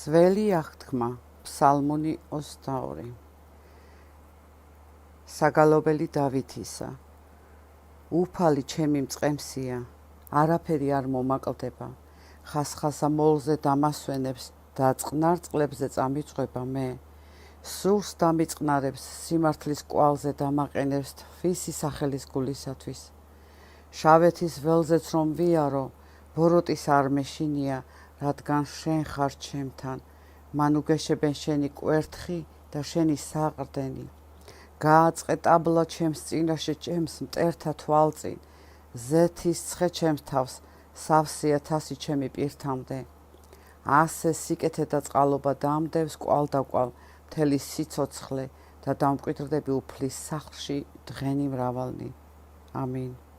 ძველი აღთქმა, ფსალმუნი 22. საგალობელი დავითისა. უფალი ჩემი მწყემსია, არაფერი არ მომაკლდება, ხასხასა მოლზე დამასვენებს და წყნარ წყლებზე წამიწყვება მე. სულს დამიწყნარებს, სიმართლის კვალზე დამაყენებს თვისი სახელის გულისათვის. შავეთის ველზეც რომ ვიარო, ბოროტის არ მეშინია, რადგან შენ ხარ ჩემთან, მან უგეშებენ შენი კვერთხი და შენი საყრდენი. გააწყე ტაბლა ჩემს წინაშე ჩემს მტერთა თვალწინ, ზეთის ცხე ჩემს თავს, სავსეა თასი ჩემი პირთამდე. ასე სიკეთე და წყალობა დამდევს კვალდაკვალ მთელი სიცოცხლე და დამკვიდრდები უფლის სახლში დღენი მრავალნი. ამინ.